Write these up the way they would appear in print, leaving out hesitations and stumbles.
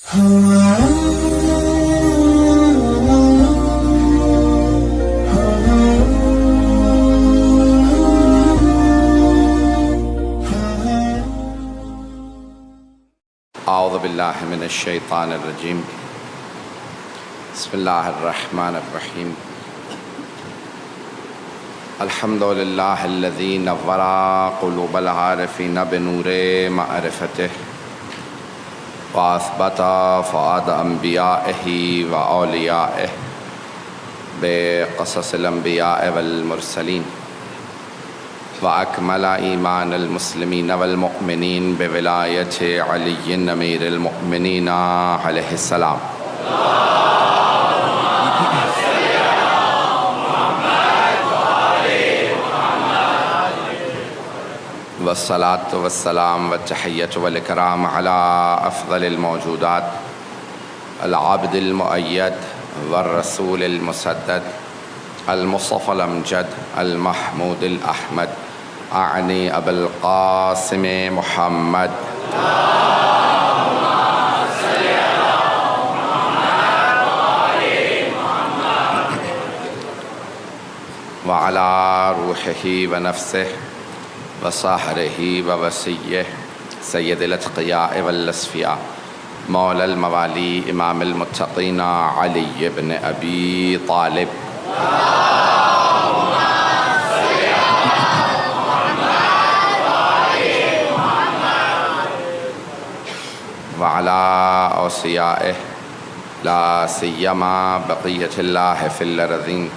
اعوذ باللہ من الشیطان الرجیم بسم اللہ الرحمن الرحیم الحمد للہ الذی نور قلوب العارفین بنور معرفتہ واثبت فؤاد انبیائہ واولیائہ بقصص الانبیاء والمرسلین وأكمل إيمان المسلمين والمؤمنين بولاية علي أمير المؤمنين عليه السلام والصلاة والسلام والتحية والإكرام على أفضل الموجودات العبد المؤيد والرسول المسدد المصطفى الأمجد المحمود الأحمد أعني أبا القاسم محمد وعلى روحه ونفسه وصهره ووصيه سيد الأتقياء والأصفياء مولى الموالي إمام المتقين علي بن أبي طالب وعلى أوصيائه لا سيما بقية الله في الأرضين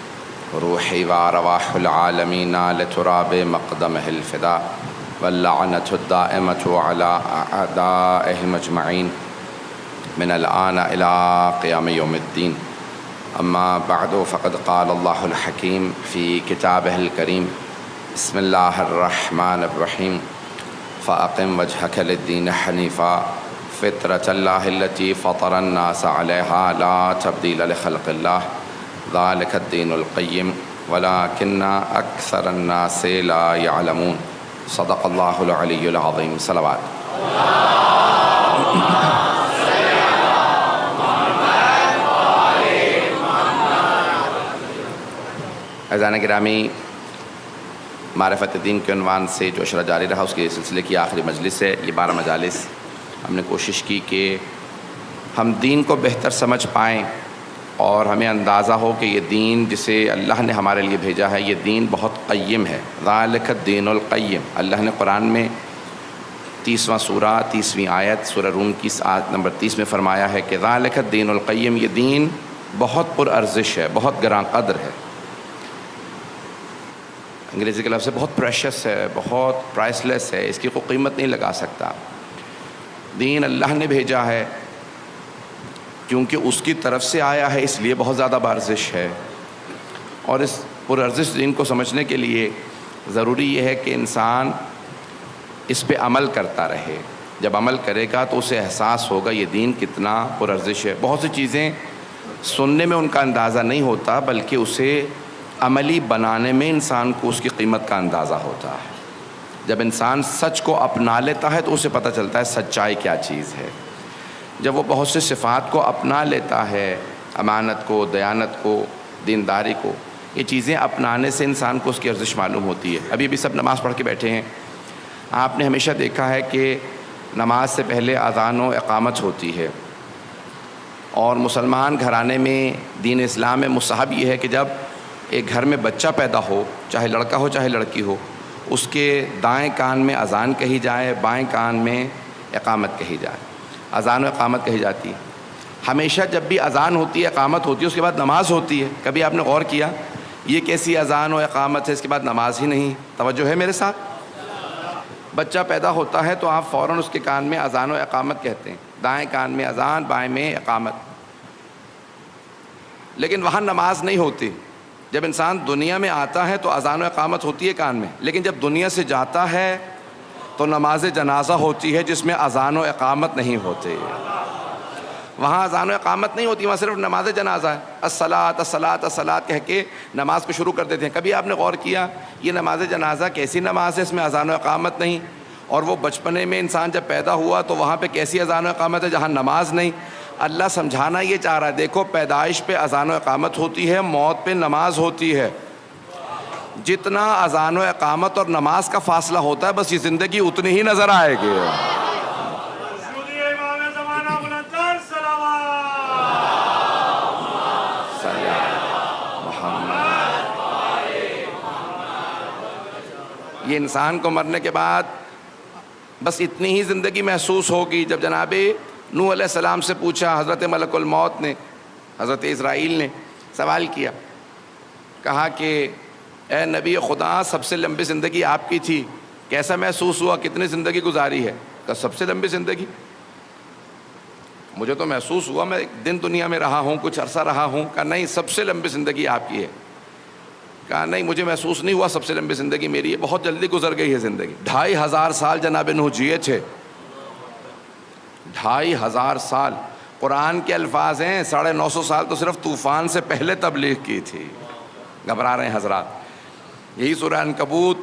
روحي وأرواح العالمين لتراب مقدمه الفداء واللعنة الدائمة على أعدائهم أجمعين من الآن إلى قيام يوم الدين أما بعد فقد قال الله الحكيم في كتابه الكريم بسم الله الرحمن الرحيم فأقم وجهك للدين حنيفا فطرة الله التي فطر الناس عليها لا تبديل لخلق الله ذلك الدين القيم ولكن أكثر الناس لا يعلمون صدق الله العلي العظيم صلوات عزیزان گرامی، معرفت دین کے عنوان سے جو اشرہ جاری رہا اس کے سلسلے کی آخری مجلس ہے۔ یہ 12 مجالس ہم نے کوشش کی کہ ہم دین کو بہتر سمجھ پائیں اور ہمیں اندازہ ہو کہ یہ دین جسے اللہ نے ہمارے لیے بھیجا ہے یہ دین بہت قیم ہے۔ ذالک الدین القیم، اللہ نے قرآن میں 30واں سورہ 30ویں آیت سورہ روم کی آیت نمبر 30 میں فرمایا ہے کہ ذالک الدین القیم، یہ دین بہت پر ارزش ہے، بہت گراں قدر ہے۔ انگریزی کے لفظ سے بہت پریشس ہے، بہت پرائس لیس ہے، اس کی کوئی قیمت نہیں لگا سکتا۔ دین اللہ نے بھیجا ہے کیونکہ اس کی طرف سے آیا ہے، اس لیے بہت زیادہ بارزش ہے۔ اور اس پرارزش دین کو سمجھنے کے لیے ضروری یہ ہے کہ انسان اس پہ عمل کرتا رہے۔ جب عمل کرے گا تو اسے احساس ہوگا یہ دین کتنا پرارزش ہے۔ بہت سی چیزیں سننے میں ان کا اندازہ نہیں ہوتا، بلکہ اسے عملی بنانے میں انسان کو اس کی قیمت کا اندازہ ہوتا ہے۔ جب انسان سچ کو اپنا لیتا ہے تو اسے پتہ چلتا ہے سچائی کیا چیز ہے۔ جب وہ بہت سے صفات کو اپنا لیتا ہے، امانت کو، دیانت کو، دینداری کو، یہ چیزیں اپنانے سے انسان کو اس کی ارزش معلوم ہوتی ہے۔ ابھی سب نماز پڑھ کے بیٹھے ہیں، آپ نے ہمیشہ دیکھا ہے کہ نماز سے پہلے اذان و اقامت ہوتی ہے، اور مسلمان گھرانے میں دین اسلام میں مستحب یہ ہے کہ جب ایک گھر میں بچہ پیدا ہو، چاہے لڑکا ہو چاہے لڑکی ہو، اس کے دائیں کان میں اذان کہی جائے، بائیں کان میں اقامت کہی جائے۔ اذان و اقامت کہی جاتی ہے۔ ہمیشہ جب بھی اذان ہوتی ہے، اقامت ہوتی ہے، اس کے بعد نماز ہوتی ہے۔ کبھی آپ نے غور کیا یہ کیسی اذان و اقامت ہے، اس کے بعد نماز ہی نہیں؟ توجہ ہے میرے ساتھ؟ بچہ پیدا ہوتا ہے تو آپ فوراً اس کے کان میں اذان و اقامت کہتے ہیں، دائیں کان میں اذان، بائیں میں اقامت، لیکن وہاں نماز نہیں ہوتی۔ جب انسان دنیا میں آتا ہے تو اذان و اقامت ہوتی ہے کان میں، لیکن جب دنیا سے جاتا ہے تو نماز جنازہ ہوتی ہے جس میں اذان و اقامت نہیں ہوتے۔ وہاں اذان و اقامت نہیں ہوتی، وہاں صرف نماز جنازہ ہے، الصلاۃ الصلاۃ الصلاۃ کہہ کے نماز کو شروع کر دیتے ہیں۔ کبھی آپ نے غور کیا یہ نماز جنازہ کیسی نماز ہے، اس میں اذان و اقامت نہیں؟ اور وہ بچپنے میں انسان جب پیدا ہوا تو وہاں پہ کیسی اذان و اقامت ہے جہاں نماز نہیں؟ اللہ سمجھانا یہ چاہ رہا ہے، دیکھو پیدائش پہ اذان و اقامت ہوتی ہے، موت پہ نماز ہوتی ہے. جتنا اذان و اقامت اور نماز کا فاصلہ ہوتا ہے بس یہ زندگی اتنی ہی نظر آئے گی. یہ انسان کو مرنے کے بعد بس اتنی ہی زندگی محسوس ہوگی. جب جناب نوح علیہ السلام سے پوچھا حضرت ملک الموت نے، حضرت اسرائیل نے سوال کیا، کہا کہ اے نبی خدا سب سے لمبی زندگی آپ کی تھی، کیسا محسوس ہوا، کتنی زندگی گزاری ہے؟ کہا سب سے لمبی زندگی. مجھے تو محسوس ہوا میں ایک دن دنیا میں رہا ہوں، کچھ عرصہ رہا ہوں. کہا نہیں، سب سے لمبی زندگی آپ کی ہے. کہا نہیں، مجھے محسوس نہیں ہوا سب سے لمبی زندگی میری ہے، بہت جلدی گزر گئی ہے زندگی. 2500 سال جناب نوح جیے تھے، 2500 سال. قرآن کے الفاظ ہیں 950 سال تو صرف طوفان سے پہلے تبلیغ کی تھی. گھبرا رہے ہیں حضرات. یہی سورہ عنکبوت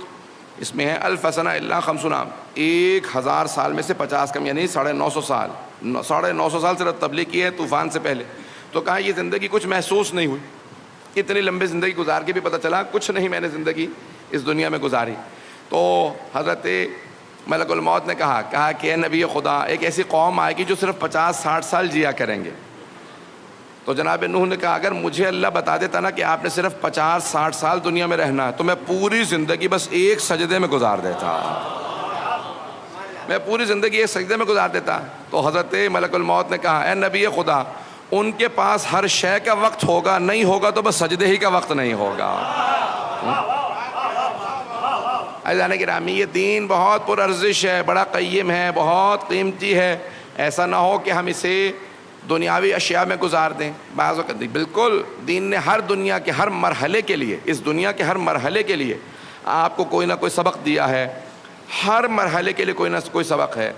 اس میں ہے الف سنہ الا 50 عام، 1000 سال میں سے 50 کم، یعنی 950 سال. 950 سال صرف تبلیغ کی ہے طوفان سے پہلے. تو کہا یہ زندگی کچھ محسوس نہیں ہوئی. اتنی لمبی زندگی گزار کے بھی پتہ چلا کچھ نہیں میں نے زندگی اس دنیا میں گزاری. تو حضرت ملک الموت نے کہا کہ اے نبی خدا ایک ایسی قوم آئے گی جو صرف 50-60 سال جیا کریں گے. تو جناب نوح نے کہا اگر مجھے اللہ بتا دیتا نا کہ آپ نے صرف 50-60 سال دنیا میں رہنا ہے تو میں پوری زندگی بس ایک سجدے میں گزار دیتا، میں پوری زندگی ایک سجدے میں گزار دیتا. تو حضرت ملک الموت نے کہا اے نبی خدا ان کے پاس ہر شے کا وقت ہوگا، نہیں ہوگا تو بس سجدے ہی کا وقت نہیں ہوگا. عزیزان گرامی یہ دین بہت پرارزش ہے، بڑا قیم ہے، بہت قیمتی ہے. ایسا نہ ہو کہ ہم اسے دنیاوی اشیاء میں گزار دیں. بعض وقت بالکل دین نے ہر دنیا کے ہر مرحلے کے لیے، اس دنیا کے ہر مرحلے کے لیے آپ کو کوئی نہ کوئی سبق دیا ہے. ہر مرحلے کے لیے کوئی نہ کوئی سبق ہے.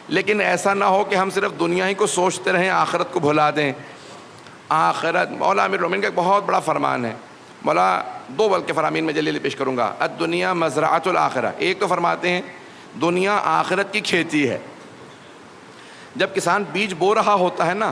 لیکن ایسا نہ ہو کہ ہم صرف دنیا ہی کو سوچتے رہیں، آخرت کو بھلا دیں. آخرت مولا امیر المومنین کا ایک بہت بڑا فرمان ہے. مولا دو بلکہ فرامین میں جلیل پیش کروں گا. الدنیا مزرعۃ الآخرہ. ایک تو فرماتے ہیں دنیا آخرت کی کھیتی ہے. جب کسان بیج بو رہا ہوتا ہے نا،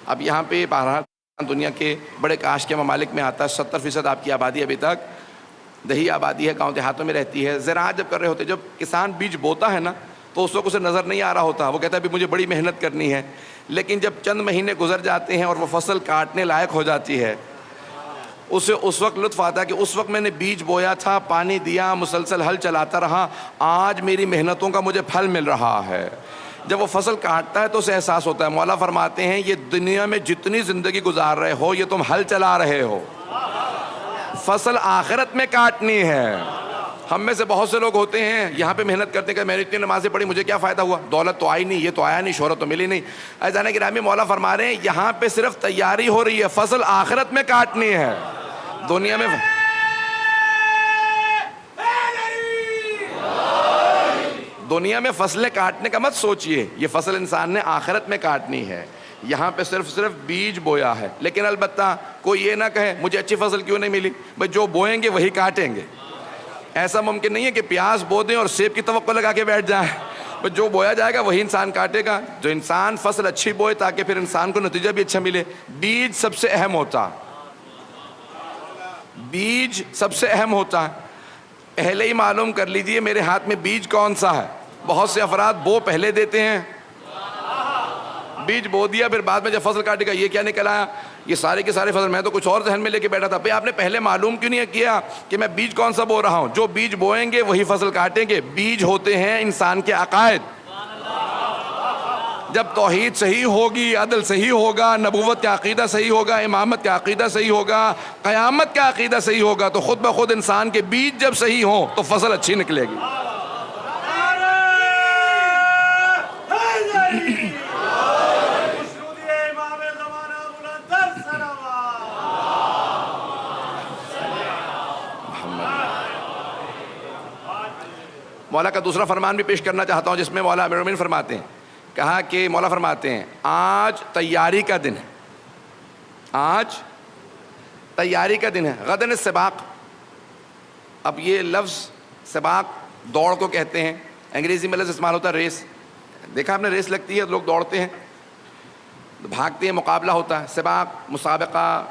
اب یہاں پہ بہرحال دنیا کے بڑے کاش کے ممالک میں آتا ہے، 70% آپ کی آبادی ابھی تک دیہی آبادی ہے، گاؤں دیہاتوں میں رہتی ہے. زراعت جب کر رہے ہوتے، جب کسان بیج بوتا ہے نا تو اس وقت اسے نظر نہیں آ رہا ہوتا، وہ کہتا ہے ابھی مجھے بڑی محنت کرنی ہے. لیکن جب چند مہینے گزر جاتے ہیں اور وہ فصل کاٹنے لائق ہو جاتی ہے، اسے اس وقت لطف آتا ہے کہ اس وقت میں نے بیج بویا تھا، پانی دیا، مسلسل ہل چلاتا رہا، آج میری محنتوں کا مجھے پھل مل رہا ہے. جب وہ فصل کاٹتا ہے تو اسے احساس ہوتا ہے. مولا فرماتے ہیں یہ دنیا میں جتنی زندگی گزار رہے ہو، یہ تم ہل چلا رہے ہو، فصل آخرت میں کاٹنی ہے. ہم میں سے بہت سے لوگ ہوتے ہیں یہاں پہ محنت کرتے ہیں کہ میں نے اتنی نمازیں پڑھی، مجھے کیا فائدہ ہوا، دولت تو آئی نہیں، یہ تو آیا نہیں، شہرت تو ملی نہیں. عزیزان گرامی مولا فرما رہے ہیں یہاں پہ صرف تیاری ہو رہی ہے، فصل آخرت میں کاٹنی ہے. دنیا میں دنیا میں فصلیں کاٹنے کا مت سوچئے، یہ فصل انسان نے آخرت میں کاٹنی ہے. یہاں پہ صرف بیج بویا ہے. لیکن البتہ کوئی یہ نہ کہے مجھے اچھی فصل کیوں نہیں ملی، بھائی جو بوئیں گے وہی کاٹیں گے. ایسا ممکن نہیں ہے کہ پیاز بو دیں اور سیب کی توقع لگا کے بیٹھ جائیں. بس جو بویا جائے گا وہی انسان کاٹے گا. جو انسان فصل اچھی بوئے تاکہ پھر انسان کو نتیجہ بھی اچھا ملے. بیج سب سے اہم ہوتا، بیج سب سے اہم ہوتا ہے. پہلے ہی معلوم کر لیجئے میرے ہاتھ میں بیج کون سا ہے. بہت سے افراد بو پہلے دیتے ہیں، بیج بو دیا، پھر بعد میں جب فصل کاٹے گا یہ کیا نکل آیا، یہ سارے کے سارے فصل میں تو کچھ اور ذہن میں لے کے بیٹھا تھا. بھئی آپ نے پہلے معلوم کیوں نہیں کیا کہ میں بیج کون سا بو رہا ہوں. جو بیج بوئیں گے وہی فصل کاٹیں گے. بیج ہوتے ہیں انسان کے عقائد. جب توحید صحیح ہوگی، عدل صحیح ہوگا، نبوت کا عقیدہ صحیح ہوگا، امامت کا عقیدہ صحیح ہوگا، قیامت کا عقیدہ صحیح ہوگا، تو خود بخود انسان کے بیج جب صحیح ہوں تو فصل اچھی نکلے گی. مولا کا دوسرا فرمان بھی پیش کرنا چاہتا ہوں جس میں مولا امیر المومنین فرماتے ہیں، کہا کہ مولا فرماتے ہیں آج تیاری کا دن ہے، آج تیاری کا دن ہے. غدن السباق. اب یہ لفظ سباق دوڑ کو کہتے ہیں، انگریزی میں لفظ استعمال ہوتا ہے ریس. دیکھا آپ نے ریس لگتی ہے لوگ دوڑتے ہیں. تو بھاگتے ہیں، مقابلہ ہوتا ہے، سباق، مسابقہ،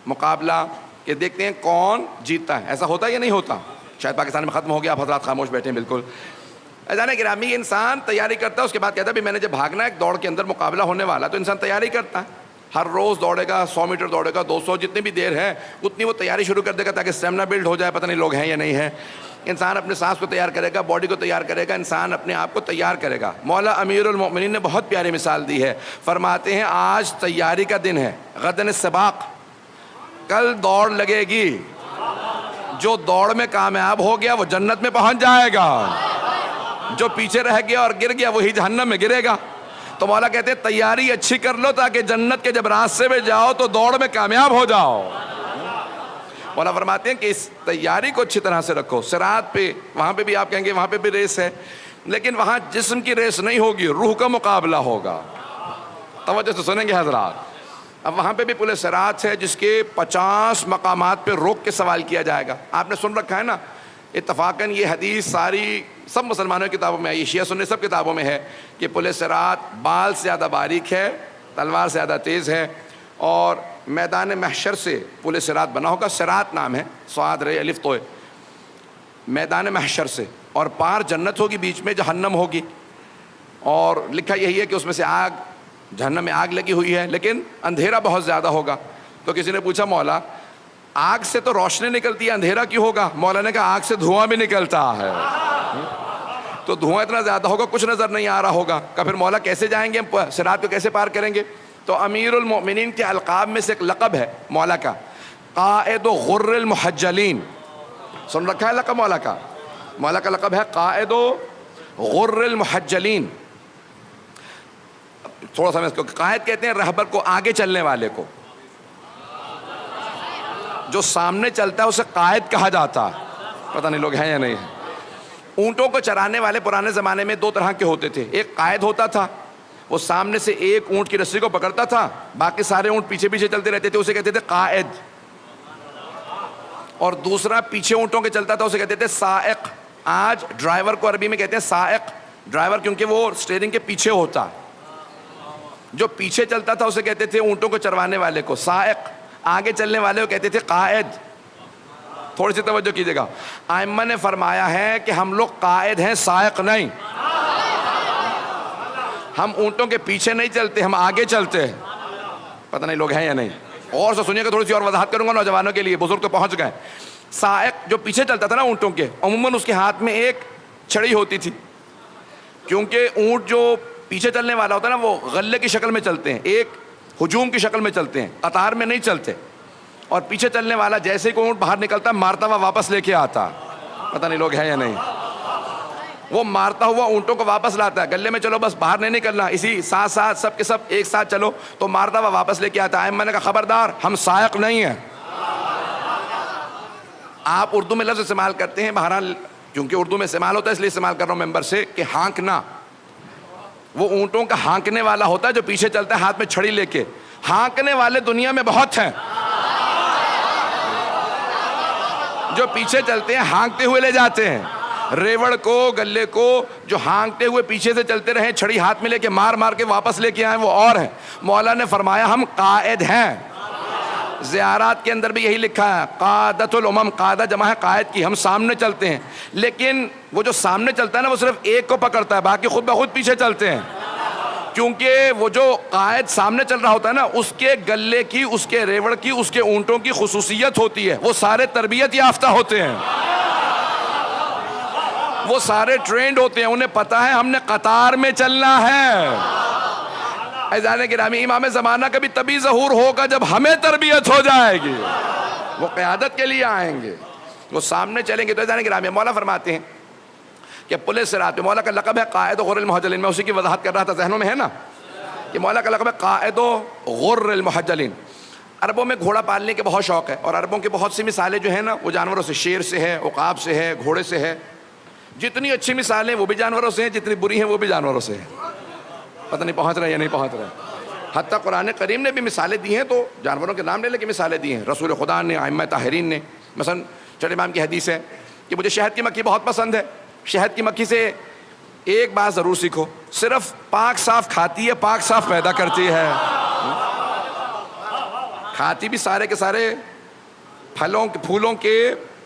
مقابلہ، کہ دیکھتے ہیں کون جیتتا ہے. ایسا ہوتا ہے یا نہیں ہوتا؟ شاید پاکستان میں ختم ہو گیا، آپ حضرات خاموش بیٹھے ہیں. بالکل عزیزان گرامی، انسان تیاری کرتا ہے، اس کے بعد کہتا ہے بھی میں نے جب بھاگنا ہے، ایک دوڑ کے اندر مقابلہ ہونے والا، تو انسان تیاری کرتا ہے، ہر روز دوڑے گا، 100 میٹر دوڑے گا، 200، جتنی بھی دیر ہے اتنی وہ تیاری شروع کر دے گا تاکہ اسٹیمنا بلڈ ہو جائے. پتہ نہیں لوگ ہیں یا نہیں ہیں. انسان اپنے سانس کو تیار کرے گا، باڈی کو تیار کرے گا، انسان اپنے آپ کو تیار کرے گا. مولا امیر المؤمنین نے بہت پیاری مثال دی ہے. فرماتے ہیں آج تیاری کا دن ہے، غدن سباق، کل دوڑ لگے گی. جو دوڑ میں کامیاب ہو گیا وہ جنت میں پہنچ جائے گا، جو پیچھے رہ گیا اور گر گیا وہی جہنم میں گرے گا. تو مولا کہتے ہیں تیاری اچھی کر لو تاکہ جنت کے جب راستے میں جاؤ تو دوڑ میں کامیاب ہو جاؤ. مولا فرماتے ہیں کہ اس تیاری کو اچھی طرح سے رکھو. صراط پہ، وہاں پہ بھی آپ کہیں گے وہاں پہ بھی ریس ہے، لیکن وہاں جسم کی ریس نہیں ہوگی، روح کا مقابلہ ہوگا. توجہ سے سنیں گے حضرات. اب وہاں پہ بھی پل صراط ہے جس کے 50 مقامات پہ روک کے سوال کیا جائے گا. آپ نے سن رکھا ہے نا، اتفاقاً یہ حدیث ساری سب مسلمانوں کی کتابوں میں ہے، یہ شیعہ سنی سب کتابوں میں ہے کہ پل صراط بال سے زیادہ باریک ہے، تلوار سے زیادہ تیز ہے، اور میدان محشر سے پل صراط بنا ہوگا. صراط نام ہے، صاد رے الف توئے. میدان محشر سے، اور پار جنت ہوگی، بیچ میں جہنم ہوگی، اور لکھا یہی ہے کہ اس میں سے آگ، جہنم میں آگ لگی ہوئی ہے، لیکن اندھیرا بہت زیادہ ہوگا. تو کسی نے پوچھا مولا آگ سے تو روشنی نکلتی ہے، اندھیرا کیوں ہوگا؟ مولا نے کہا آگ سے دھواں بھی نکلتا ہے، تو دھواں اتنا زیادہ ہوگا کچھ نظر نہیں آ رہا ہوگا. کہ پھر مولا کیسے جائیں گے ہم، صراط کو کیسے پار کریں گے؟ تو امیر المؤمنین کے القاب میں سے ایک لقب ہے مولا کا، قائد غر المحجلین. سن رکھا ہے لقب مولا کا؟ مولا کا لقب ہے قائد غر المحجلین. تھوڑا سا میں اس کو، قائد کہتے ہیں رہبر کو، آگے چلنے والے کو. جو سامنے چلتا ہے اسے قائد کہا جاتا ہے. پتہ نہیں لوگ ہیں یا نہیں. اونٹوں کو چرانے والے پرانے زمانے میں 2 طرح کے ہوتے تھے. ایک قائد ہوتا تھا، وہ سامنے سے ایک اونٹ کی رسی کو پکڑتا تھا، باقی سارے اونٹ پیچھے پیچھے چلتے رہتے تھے، اسے کہتے تھے قائد. اور دوسرا پیچھے اونٹوں کے چلتا تھا، اسے کہتے تھے سائق. آج ڈرائیور کو عربی میں کہتے ہیں سائق، ڈرائیور کیونکہ وہ اسٹیئرنگ کے پیچھے ہوتا. جو پیچھے چلتا تھا اسے کہتے تھے اونٹوں کو چروانے والے کو سائق، آگے چلنے والے کو کہتے تھے قائد. تھوڑی سی توجہ کیجیے گا. ائمہ نے فرمایا ہے کہ ہم لوگ قائد ہیں، سائق نہیں. ہم اونٹوں کے پیچھے نہیں چلتے، ہم آگے چلتے ہیں. پتہ نہیں لوگ ہیں یا نہیں. اور سے سنیے گا، تھوڑی سی اور وضاحت کروں گا نوجوانوں کے لیے، بزرگ تو پہنچ گئے. سائق جو پیچھے چلتا تھا نا اونٹوں کے، عموماً اس کے ہاتھ میں ایک چھڑی ہوتی تھی، کیونکہ اونٹ جو پیچھے چلنے والا ہوتا ہے نا وہ غلے کی شکل میں چلتے ہیں، ایک ہجوم کی شکل میں چلتے ہیں، قطار میں نہیں چلتے. اور پیچھے چلنے والا جیسے ہی کوئی اونٹ باہر نکلتا ہے مارتا ہوا واپس لے کے آتا. پتہ نہیں لوگ ہیں یا نہیں. وہ مارتا ہوا اونٹوں کو واپس لاتا ہے. گلے میں چلو بس باہر نہیں نکلنا، اسی ساتھ ساتھ سب کے سب ایک ساتھ چلو، تو مارتا ہوا واپس لے کے آتا ہے. میں نے کہا خبردار، ہم سائق نہیں ہیں. آپ اردو میں لفظ استعمال کرتے ہیں، بہرحال کیونکہ اردو میں استعمال ہوتا ہے اس لیے استعمال کر رہا ہوں ممبر سے، کہ ہانکنا. وہ اونٹوں کا ہانکنے والا ہوتا ہے جو پیچھے چلتا ہے ہاتھ میں چھڑی لے کے. ہانکنے والے دنیا میں بہت ہیں، جو پیچھے چلتے ہیں ہانکتے ہوئے لے جاتے ہیں. ریوڑ کو، گلے کو جو ہانکتے ہوئے پیچھے سے چلتے رہے، چھڑی ہاتھ میں لے کے مار مار کے واپس لے کے آئے، وہ اور ہیں. مولا نے فرمایا ہم قائد ہیں. زیارات کے اندر بھی یہی لکھا ہے، قادۃ الامم، قادہ جمع ہے قائد کی. ہم سامنے چلتے ہیں، لیکن وہ جو سامنے چلتا ہے نا وہ صرف ایک کو پکڑتا ہے، باقی خود بخود پیچھے چلتے ہیں. کیونکہ وہ جو قائد سامنے چل رہا ہوتا ہے نا، اس کے گلے کی، اس کے ریوڑ کی، اس کے اونٹوں کی خصوصیت ہوتی ہے، وہ سارے تربیت یافتہ ہوتے ہیں، وہ سارے ٹرینڈ ہوتے ہیں، انہیں پتہ ہے ہم نے قطار میں چلنا ہے. عزیزان گرامی، امام زمانہ کا بھی تبھی ظہور ہوگا جب ہمیں تربیت ہو جائے گی. وہ قیادت کے لیے آئیں گے، وہ سامنے چلیں گے. تو عزیزان گرامی، مولا فرماتے ہیں کہ پل صراط پہ مولا کا لقب ہے قائد غر المحجلین. میں اسی کی وضاحت کر رہا تھا، ذہنوں میں ہے نا کہ مولا کا لقب ہے قائد غر المحجلین. عربوں میں گھوڑا پالنے کے بہت شوق ہے، اور عربوں کی بہت سی مثالیں جو ہیں نا وہ جانوروں سے، شیر سے ہے، عقاب سے ہے، گھوڑے سے ہے. جتنی اچھی مثالیں وہ بھی جانوروں سے ہیں، جتنی بری ہیں وہ بھی جانوروں سے ہیں. پتہ نہیں پہنچ رہے یا نہیں پہنچ رہے. حتیٰ قرآن کریم نے بھی مثالیں دی ہیں، تو جانوروں کے نام لے لے کے مثالیں دی ہیں. رسول خدا نے، ائمہ طاہرین نے. مثلا چڑھ امام کی حدیث ہے کہ مجھے شہد کی مکھی بہت پسند ہے. شہد کی مکھی سے ایک بات ضرور سیکھو، صرف پاک صاف کھاتی ہے، پاک صاف پیدا کرتی ہے. کھاتی بھی سارے کے سارے پھولوں کے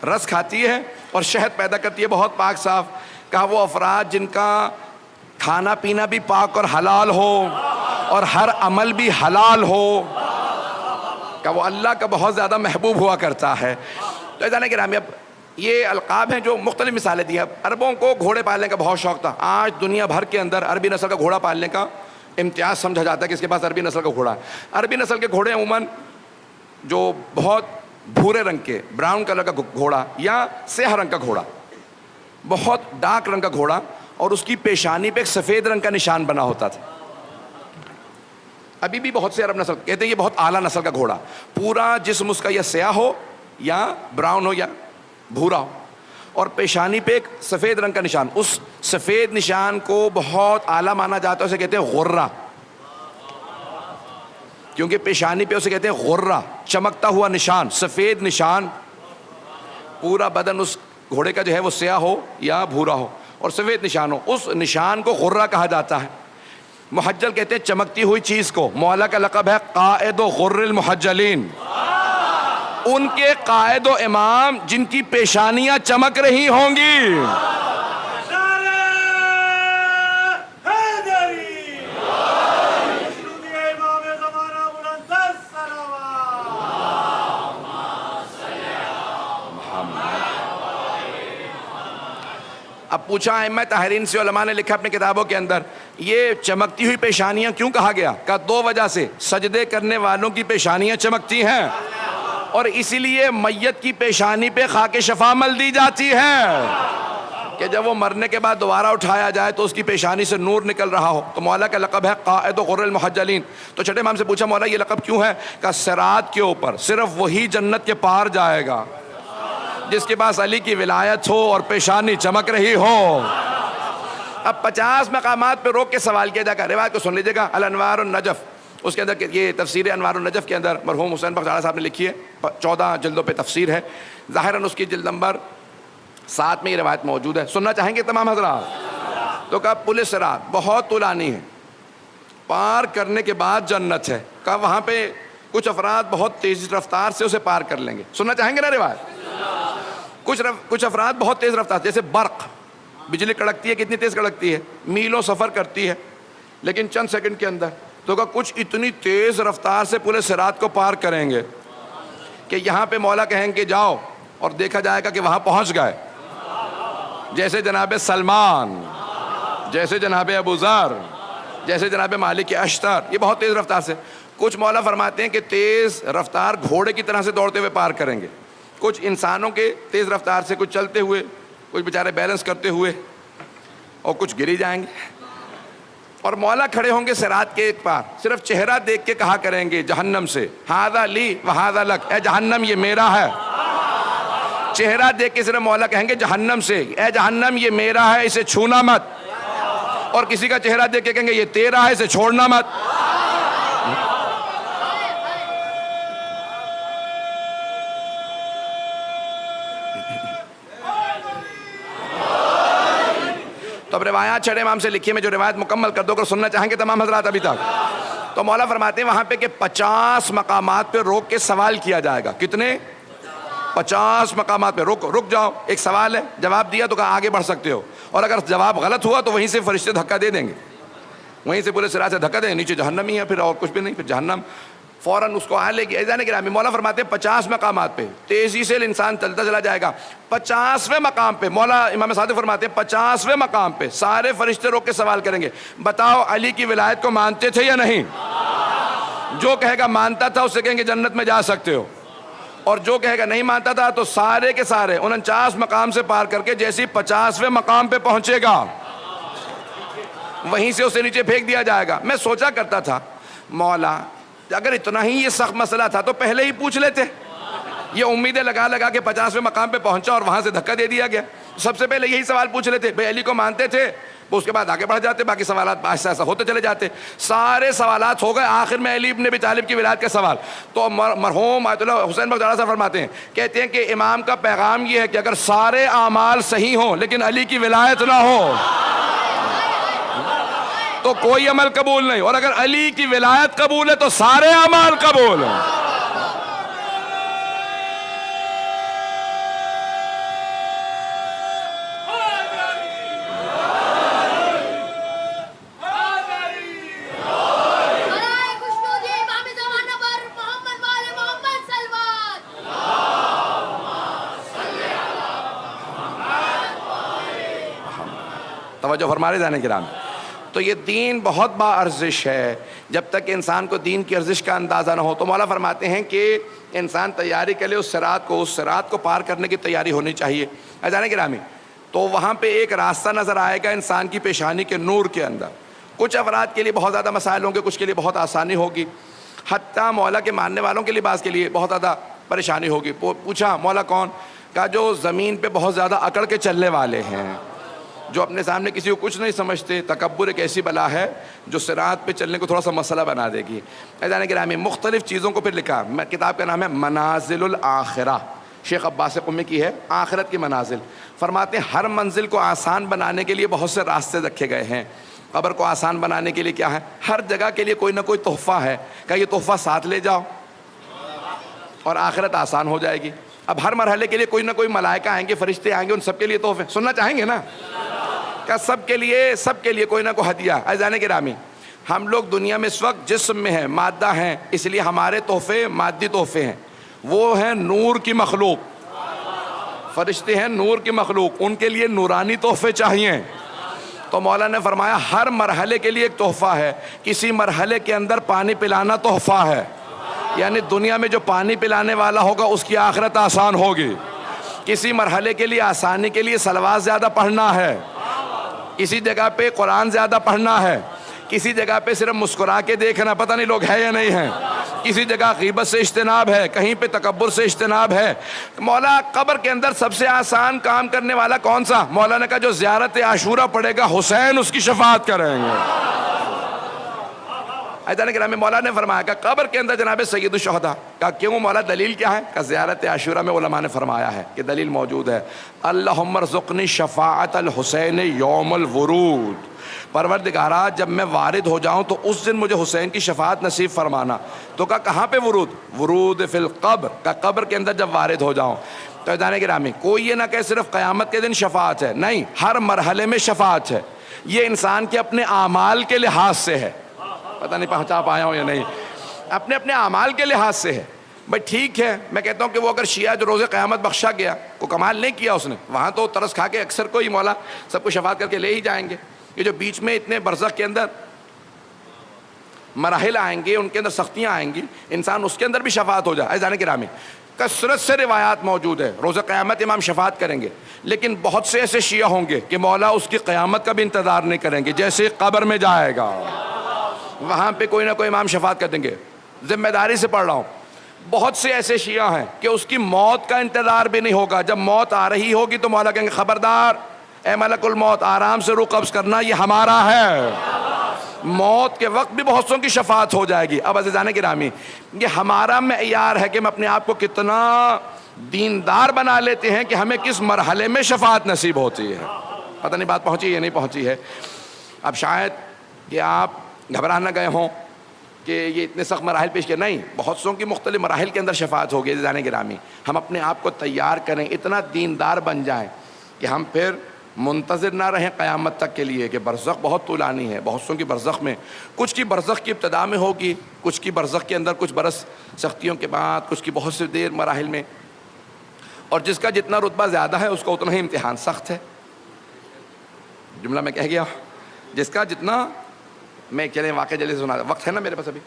رس کھاتی ہے اور شہد پیدا کرتی ہے بہت پاک صاف. کہا وہ افراد جن کا کھانا پینا بھی پاک اور حلال ہو اور ہر عمل بھی حلال ہو, کہ وہ اللہ کا بہت زیادہ محبوب ہوا کرتا ہے. تو جانے کہ رامی اب یہ القاب ہیں جو مختلف مثالیں دی ہیں. عربوں کو گھوڑے پالنے کا بہت شوق تھا. آج دنیا بھر کے اندر عربی نسل کا گھوڑا پالنے کا امتیاز سمجھا جاتا ہے کہ اس کے پاس عربی نسل کا گھوڑا ہے. عربی نسل کے گھوڑے عموماً جو بہت بھورے رنگ کے براؤن کلر کا گھوڑا یا سیاہ رنگ کا گھوڑا, بہت ڈارک رنگ کا گھوڑا, اور اس کی پیشانی پہ ایک سفید رنگ کا نشان بنا ہوتا تھا. ابھی بھی بہت سے عرب نسل کہتے ہیں یہ بہت اعلیٰ نسل کا گھوڑا, پورا جسم اس کا یا سیاہ ہو یا براؤن ہو یا بھورا ہو, اور پیشانی پہ ایک سفید رنگ کا نشان. اس سفید نشان کو بہت اعلیٰ مانا جاتا ہے, اسے کہتے ہیں غرہ, کیونکہ پیشانی پہ اسے کہتے ہیں غرہ, چمکتا ہوا نشان, سفید نشان. پورا بدن اس گھوڑے کا جو ہے وہ سیاہ ہو یا بھورا ہو اور سفید نشان ہو, اس نشان کو غرہ کہا جاتا ہے. محجل کہتے ہیں چمکتی ہوئی چیز کو. مولا کا لقب ہے قائد و غر المحجلین, ان کے قائد و امام جن کی پیشانیاں چمک رہی ہوں گی. اب پوچھا ائمہ طاہرین سے, علماء نے لکھا اپنی کتابوں کے اندر, یہ چمکتی ہوئی پیشانیاں کیوں کہا گیا؟ کہ دو وجہ سے. سجدے کرنے والوں کی پیشانیاں چمکتی ہیں, اور اسی لیے میت کی پیشانی پہ خاک شفا مل دی جاتی ہے کہ جب وہ مرنے کے بعد دوبارہ اٹھایا جائے تو اس کی پیشانی سے نور نکل رہا ہو. تو مولا کا لقب ہے قائد و غر المحجلین. تو چھٹے امام سے پوچھا مولا یہ لقب کیوں ہے؟ کہ صراط کے اوپر صرف وہی جنت کے پار جائے گا جس کے پاس علی کی ولایت ہو اور پیشانی چمک رہی ہو. اب 50 مقامات پہ روک کے سوال کیا جائے گا. روایت کو سن لیجیے گا, الانوار النجف, اس کے اندر یہ تفسیر انوار النجف کے اندر مرحوم حسین بخش صاحب نے لکھی ہے, 14 جلدوں پہ تفسیر ہے. ظاہراً اس کی جلد نمبر 7 میں یہ روایت موجود ہے. سننا چاہیں گے تمام حضرات؟ تو کہا پل صراط بہت طولانی ہے, پار کرنے کے بعد جنت ہے. کہا وہاں پہ کچھ افراد بہت تیز رفتار سے اسے پار کر لیں گے. سننا چاہیں گے نا روایت؟ کچھ افراد بہت تیز رفتار, جیسے برق, بجلی کڑکتی ہے, کتنی تیز کڑکتی ہے, میلوں سفر کرتی ہے لیکن چند سیکنڈ کے اندر. تو کہا کچھ اتنی تیز رفتار سے پورے صراط کو پار کریں گے کہ یہاں پہ مولا کہیں گے جاؤ, اور دیکھا جائے گا کہ وہاں پہنچ گئے, جیسے جناب سلمان, جیسے جناب ابو ذر, جیسے جناب مالک اشتر. یہ بہت تیز رفتار سے. کچھ مولا فرماتے ہیں کہ تیز رفتار گھوڑے کی طرح سے دوڑتے ہوئے پار کریں گے, کچھ انسانوں کے تیز رفتار سے, کچھ چلتے ہوئے, کچھ بیچارے بیلنس کرتے ہوئے, اور کچھ گری جائیں گے. اور مولا کھڑے ہوں گے صراط کے ایک پار, صرف چہرہ دیکھ کے کہا کریں گے جہنم سے, ھذا لی و ھذا لک, اے جہنم یہ میرا ہے. چہرہ دیکھ کے صرف مولا کہیں گے جہنم سے, اے جہنم یہ میرا ہے, اسے چھونا مت. اور کسی کا چہرہ دیکھ کے کہیں گے یہ تیرا ہے, اسے چھوڑنا مت. تو اب روایات چھڑے امام سے لکھی ہے, میں جو روایت مکمل کر دو, اگر سننا چاہیں گے تمام حضرات ابھی تک. تو مولا فرماتے ہیں وہاں پہ کہ 50 مقامات پہ روک کے سوال کیا جائے گا. کتنے؟ 50 مقامات پہ رک جاؤ, ایک سوال ہے, جواب دیا تو کہا آگے بڑھ سکتے ہو, اور اگر جواب غلط ہوا تو وہیں سے فرشتے دھکا دے دیں گے, وہیں سے پورے صراط سے دھکا دیں گے, نیچے جہنم ہی ہے, پھر اور کچھ بھی نہیں, پھر جہنم فوراً اس کو آ لے گی. ایزان گرامی مولا فرماتے ہیں 50 مقامات پہ تیزی سے انسان چلتا چلا جائے گا. 50ویں مقام پہ مولا امام صادق فرماتے ہیں 50ویں مقام پہ سارے فرشتے روک کے سوال کریں گے, بتاؤ علی کی ولایت کو مانتے تھے یا نہیں؟ جو کہے گا مانتا تھا اسے کہیں گے جنت میں جا سکتے ہو, اور جو کہے گا نہیں مانتا تھا تو سارے کے سارے 49 مقام سے پار کر کے جیسے 50ویں مقام پہ پہنچے گا وہیں سے اسے نیچے پھینک دیا جائے گا. میں سوچا کرتا تھا مولا اگر اتنا ہی یہ سخت مسئلہ تھا تو پہلے ہی پوچھ لیتے. یہ امیدیں لگا کے 50ویں مقام پہ پہنچا اور وہاں سے دھکا دے دیا گیا. سب سے پہلے یہی سوال پوچھ لیتے, بھائی علی کو مانتے تھے, اس کے بعد آگے بڑھ جاتے, باقی سوالات ایسا ایسا ہوتے چلے جاتے. سارے سوالات ہو گئے, آخر میں علی ابن ابی طالب کی ولایت کا سوال. تو مرحوم آیت اللہ حسین بخش صاحب فرماتے ہیں, کہتے ہیں کہ امام کا پیغام یہ ہے کہ اگر سارے اعمال صحیح ہوں لیکن علی کی ولایت نہ ہو تو کوئی عمل قبول نہیں, اور اگر علی کی ولایت قبول ہے تو سارے اعمال قبول ہیں. توجہ فرما رہے جانے کرام. تو یہ دین بہت با ارزش ہے. جب تک انسان کو دین کی ارزش کا اندازہ نہ ہو تو مولا فرماتے ہیں کہ انسان تیاری کے لیے اس صراط کو پار کرنے کی تیاری ہونی چاہیے. جانے گرامی, تو وہاں پہ ایک راستہ نظر آئے گا انسان کی پیشانی کے نور کے اندر. کچھ افراد کے لیے بہت زیادہ مسائل ہوں گے, کچھ کے لیے بہت آسانی ہوگی, حتیٰ مولا کے ماننے والوں کے لباس کے لیے بہت زیادہ پریشانی ہوگی. پوچھا مولا کون؟ کہا جو زمین پہ بہت زیادہ اکڑ کے چلنے والے ہیں, جو اپنے سامنے کسی کو کچھ نہیں سمجھتے. تکبر ایک ایسی بلا ہے جو صراط پہ چلنے کو تھوڑا سا مسئلہ بنا دے گی. عزیزان گرامی, مختلف چیزوں کو پھر لکھا. کتاب کا نام ہے منازل الآخرہ, شیخ عباس قمی کی ہے, آخرت کی منازل. فرماتے ہیں ہر منزل کو آسان بنانے کے لیے بہت سے راستے رکھے گئے ہیں. قبر کو آسان بنانے کے لیے کیا ہے؟ ہر جگہ کے لیے کوئی نہ کوئی تحفہ ہے. کہ یہ تحفہ ساتھ لے جاؤ اور آخرت آسان ہو جائے گی. اب ہر مرحلے کے لیے کوئی نہ کوئی ملائکہ آئیں گے, فرشتے آئیں گے, ان سب کے لیے تحفے سننا چاہیں گے نا. کہ سب کے لیے کوئی نہ کوئی ہدیہ. عزیزان گرامی, ہم لوگ دنیا میں اس وقت جسم میں ہیں, مادہ ہیں, اس لیے ہمارے تحفے مادی تحفے ہیں. وہ ہیں نور کی مخلوق, فرشتے ہیں نور کی مخلوق, ان کے لیے نورانی تحفے چاہیے. تو مولا نے فرمایا ہر مرحلے کے لیے ایک تحفہ ہے. کسی مرحلے کے اندر پانی پلانا تحفہ ہے, یعنی دنیا میں جو پانی پلانے والا ہوگا اس کی آخرت آسان ہوگی. کسی مرحلے کے لیے آسانی کے لیے صلوات زیادہ پڑھنا ہے, کسی جگہ پہ قرآن زیادہ پڑھنا ہے, کسی جگہ پہ صرف مسکرا کے دیکھنا, پتہ نہیں لوگ ہے یا نہیں ہیں, کسی جگہ غیبت سے اجتناب ہے, کہیں پہ تکبر سے اجتناب ہے. مولا قبر کے اندر سب سے آسان کام کرنے والا کون سا؟ مولا نے کہا جو زیارت عاشورہ پڑھے گا حسین اس کی شفاعت کریں گے. ایدان کرام, مولا نے فرمایا کہ قبر کے اندر جناب سید الشہداء. کہا کیوں مولا, دلیل کیا ہے؟ کہ زیارت عاشورہ میں علماء نے فرمایا ہے کہ دلیل موجود ہے. اللہم ارزقنی شفاعت الحسین یوم الورود. پروردگارا جب میں وارد ہو جاؤں تو اس دن مجھے حسین کی شفاعت نصیب فرمانا. تو کہا کہاں پہ ورود؟ ورود فی القبر, کہ قبر کے اندر جب وارد ہو جاؤں. تو ایدان گرامی, کوئی یہ نہ کہ صرف قیامت کے دن شفاعت ہے, نہیں, ہر مرحلے میں شفاعت ہے. یہ انسان کے اپنے اعمال کے لحاظ سے ہے. پتہ نہیں پہنچا پایا ہوں یا نہیں, اپنے اپنے اعمال کے لحاظ سے ہے. بھائی ٹھیک ہے, میں کہتا ہوں کہ وہ اگر شیعہ جو روز قیامت بخشا گیا, کو کمال نہیں کیا اس نے, وہاں تو ترس کھا کے اکثر کو ہی مولا سب کو شفاعت کر کے لے ہی جائیں گے. یہ جو بیچ میں اتنے برزخ کے اندر مراحل آئیں گے, ان کے اندر سختیاں آئیں گی, انسان اس کے اندر بھی شفاعت ہو جائے. عزیزان گرامی, کثرت سے روایات موجود ہے, روز قیامت امام شفاعت کریں گے, لیکن بہت سے ایسے شیعہ ہوں گے کہ مولا اس کی قیامت کا بھی انتظار نہیں کریں گے. جیسے قبر میں جائے گا وہاں پہ کوئی نہ کوئی امام شفاعت کر دیں گے. ذمہ داری سے پڑھ رہا ہوں, بہت سے ایسے شیعہ ہیں کہ اس کی موت کا انتظار بھی نہیں ہوگا. جب موت آ رہی ہوگی تو مولا کہیں گے خبردار اے ملک الموت, آرام سے روح قبض کرنا, یہ ہمارا ہے. موت کے وقت بھی بہت سوں کی شفاعت ہو جائے گی. اب عزیزان گرامی, یہ ہمارا معیار ہے کہ ہم اپنے آپ کو کتنا دیندار بنا لیتے ہیں کہ ہمیں کس مرحلے میں شفاعت نصیب ہوتی ہے. پتہ نہیں بات پہنچی یا نہیں پہنچی ہے. اب شاید کہ آپ گھبرا نہ گئے ہوں کہ یہ اتنے سخت مراحل پیش کیا, نہیں, بہت سوں کی مختلف مراحل کے اندر شفاعت ہوگی. عزیزان گرامی, ہم اپنے آپ کو تیار کریں, اتنا دیندار بن جائیں کہ ہم پھر منتظر نہ رہیں قیامت تک کے لیے کہ برزخ بہت طولانی ہے. بہت سوں کی برزخ میں, کچھ کی برزخ کی ابتدا میں ہوگی, کچھ کی برزخ کے اندر کچھ برس سختیوں کے بعد, کچھ کی بہت سی دیر مراحل میں. اور جس کا جتنا رتبہ زیادہ ہے اس کا اتنا ہی امتحان سخت ہے. جملہ میں کہہ گیا, جس کا جتنا, میں چلیں واقعہ جلدی سنا, وقت ہے نا میرے پاس ابھی,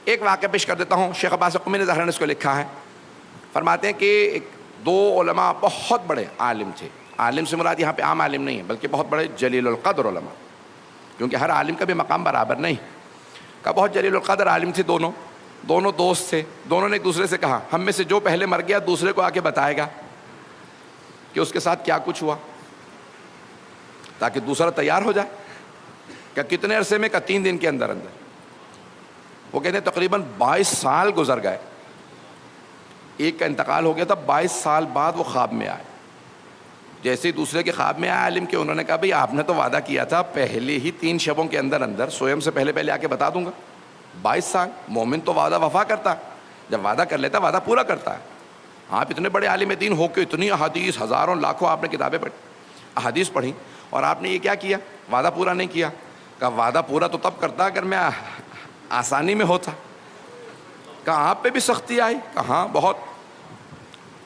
ایک واقعہ پیش کر دیتا ہوں. شیخ عباس قمی نے ظاہراً اس کو لکھا ہے. فرماتے ہیں کہ ایک دو علماء بہت بڑے عالم تھے. عالم سے مراد یہاں پہ عام عالم نہیں ہے, بلکہ بہت بڑے جلیل القدر علماء, کیونکہ ہر عالم کا بھی مقام برابر نہیں. کہ بہت جلیل القدر عالم تھے, دونوں دوست تھے. دونوں نے ایک دوسرے سے کہا ہم میں سے جو پہلے مر گیا دوسرے کو آ کے بتائے گا کہ اس کے ساتھ کیا کچھ ہوا, تاکہ دوسرا تیار ہو جائے. کہ کتنے عرصے میں؟ کہ 3 دن کے اندر. وہ کہتے ہیں تقریباً 22 سال گزر گئے. ایک کا انتقال ہو گیا تھا, 22 سال بعد وہ خواب میں آئے. جیسے ہی دوسرے کے خواب میں آئے عالم کے, انہوں نے کہا بھئی آپ نے تو وعدہ کیا تھا پہلے ہی 3 شبوں کے اندر سوئم سے پہلے آ کے بتا دوں گا. 22 سال, مومن تو وعدہ وفا کرتا ہے, جب وعدہ کر لیتا وعدہ پورا کرتا ہے. آپ اتنے بڑے عالم دین ہو کے اتنی احادیث, ہزاروں لاکھوں آپ نے کتابیں پڑھی, احادیث پڑھی, اور آپ نے یہ کیا کیا, وعدہ پورا نہیں کیا. کہ وعدہ پورا تو تب کرتا اگر میں آسانی میں ہوتا. کہا آپ پہ بھی سختی آئی؟ کہاں بہت.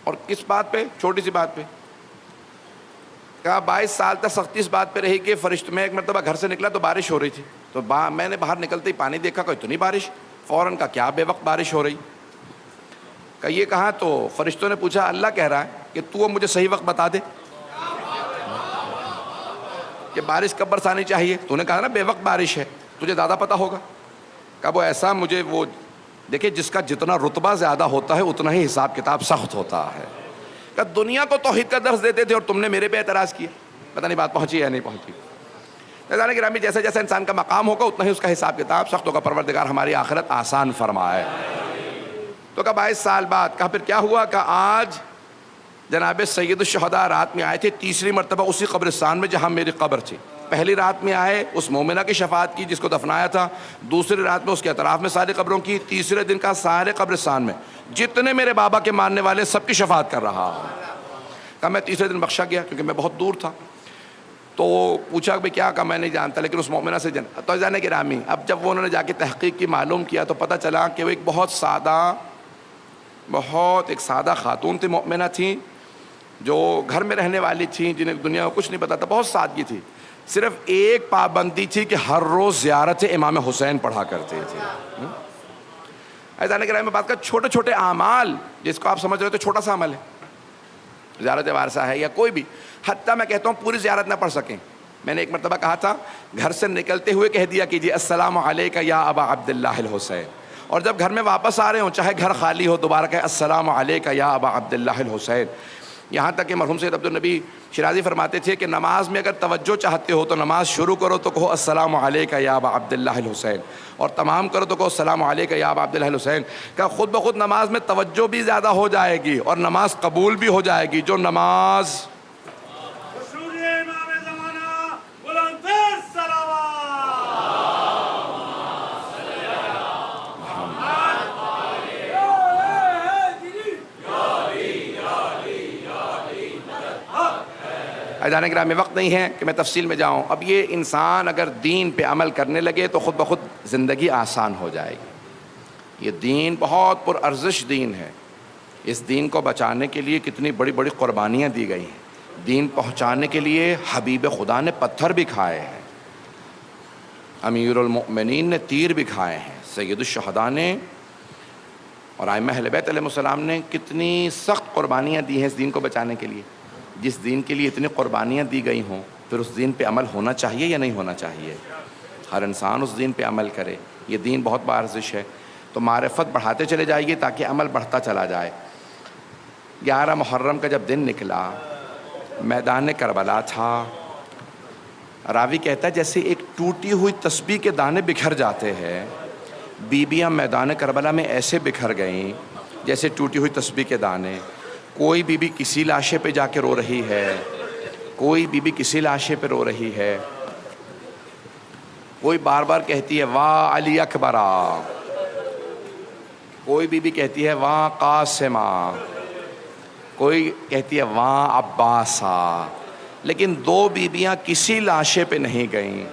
اور کس بات پہ؟ چھوٹی سی بات پہ. کہا 22 سال تک سختی اس بات پہ رہی کہ فرشتوں میں ایک مرتبہ گھر سے نکلا تو بارش ہو رہی تھی، تو میں نے باہر نکلتے ہی پانی دیکھا کہ اتنی بارش، فوراً کا کیا بے وقت بارش ہو رہی، کہ یہ کہاں؟ تو فرشتوں نے پوچھا اللہ کہہ رہا ہے کہ تو مجھے صحیح وقت بتا دے کہ بارش کب برسانی چاہیے، تو نے کہا نا بے وقت بارش ہے، تجھے زیادہ پتہ ہوگا۔ کہا وہ ایسا مجھے وہ دیکھیں جس کا جتنا رتبہ زیادہ ہوتا ہے اتنا ہی حساب کتاب سخت ہوتا ہے۔ کہ دنیا کو توحید کا درس دیتے تھے اور تم نے میرے پہ اعتراض کیا، پتہ نہیں بات پہنچی یا نہیں پہنچی۔ نظرانِ گرامی، جیسا جیسا انسان کا مقام ہوگا اتنا ہی اس کا حساب کتاب سخت ہوگا۔ پروردگار ہماری آخرت آسان فرمائے۔ تو کہا 22 سال بعد، کہا پھر کیا ہوا؟ کہ آج جناب سید الشہداء رات میں آئے تھے، تیسری مرتبہ اسی قبرستان میں جہاں میری قبر تھی۔ پہلی رات میں آئے، اس مومنہ کی شفاعت کی جس کو دفنایا تھا، دوسری رات میں اس کے اطراف میں ساری قبروں کی، تیسرے دن کا سارے قبرستان میں جتنے میرے بابا کے ماننے والے سب کی شفاعت کر رہا ہوں۔ کہا میں تیسرے دن بخشا گیا کیونکہ میں بہت دور تھا۔ تو پوچھا کہ کیا؟ کہا میں نہیں جانتا، لیکن اس مومنہ سے تو جانے گرامی اب جب وہ انہوں نے جا کے تحقیق کی، معلوم کیا، تو پتہ چلا کہ وہ ایک بہت سادہ خاتون تھی، مومنہ تھیں، جو گھر میں رہنے والی تھیں، جنہیں دنیا کو کچھ نہیں پتا تھا، بہت سادگی تھی۔ صرف ایک پابندی تھی کہ ہر روز زیارت امام حسین پڑھا کرتے تھے۔ ایسا کہ میں بات کر چھوٹے چھوٹے اعمال جس کو آپ سمجھ رہے ہو تو چھوٹا سا عمل ہے، زیارت وارثہ ہے یا کوئی بھی، حتیٰ میں کہتا ہوں پوری زیارت نہ پڑھ سکیں۔ میں نے ایک مرتبہ کہا تھا گھر سے نکلتے ہوئے کہہ دیا کیجیے السلام علیکہ یا ابا عبداللہ الحسین، اور جب گھر میں واپس آ رہے ہوں چاہے گھر خالی ہو دوبارہ کہیں السلام علیکہ یا ابا عبداللہ الحسین۔ یہاں تک کہ مرحوم سید عبدالنبی شیرازی فرماتے تھے کہ نماز میں اگر توجہ چاہتے ہو تو نماز شروع کرو تو کہو السلام علیکہ یا ابا عبداللہ الحسین، اور تمام کرو تو کہو السلام علیکہ یا ابا عبداللہ الحسین۔ کہ خود بخود نماز میں توجہ بھی زیادہ ہو جائے گی اور نماز قبول بھی ہو جائے گی۔ جو نماز جانے گرامی وقت نہیں ہے کہ میں تفصیل میں جاؤں۔ اب یہ انسان اگر دین پہ عمل کرنے لگے تو خود بخود زندگی آسان ہو جائے گی۔ یہ دین بہت پرارزش دین ہے، اس دین کو بچانے کے لیے کتنی بڑی بڑی قربانیاں دی گئی ہیں، دین پہنچانے کے لیے حبیب خدا نے پتھر بھی کھائے ہیں، امیر المؤمنین نے تیر بھی کھائے ہیں، سید الشہداء نے اور ائمہ اہل بیت علیہ السلام نے کتنی سخت قربانیاں دی ہیں اس دین کو بچانے کے لیے۔ جس دین کے لیے اتنی قربانیاں دی گئی ہوں پھر اس دین پہ عمل ہونا چاہیے یا نہیں ہونا چاہیے؟ ہر انسان اس دین پہ عمل کرے۔ یہ دین بہت بارزش ہے، تو معرفت بڑھاتے چلے جائیے تاکہ عمل بڑھتا چلا جائے۔ 11 محرم کا جب دن نکلا، میدان کربلا تھا، راوی کہتا ہے جیسے ایک ٹوٹی ہوئی تسبیح کے دانے بکھر جاتے ہیں، بیبیاں میدان کربلا میں ایسے بکھر گئیں جیسے ٹوٹی ہوئی تسبیح کے دانے۔ کوئی بی بی کسی لاشے پہ جا کے رو رہی ہے، کوئی بی بی کسی لاشے پہ رو رہی ہے، کوئی بار بار کہتی ہے واہ علی اکبرا، کوئی بی بی کہتی ہے واہ قاسمہ، کوئی کہتی ہے واہ عباسا، لیکن 2 بیبیاں کسی لاشے پہ نہیں گئیں،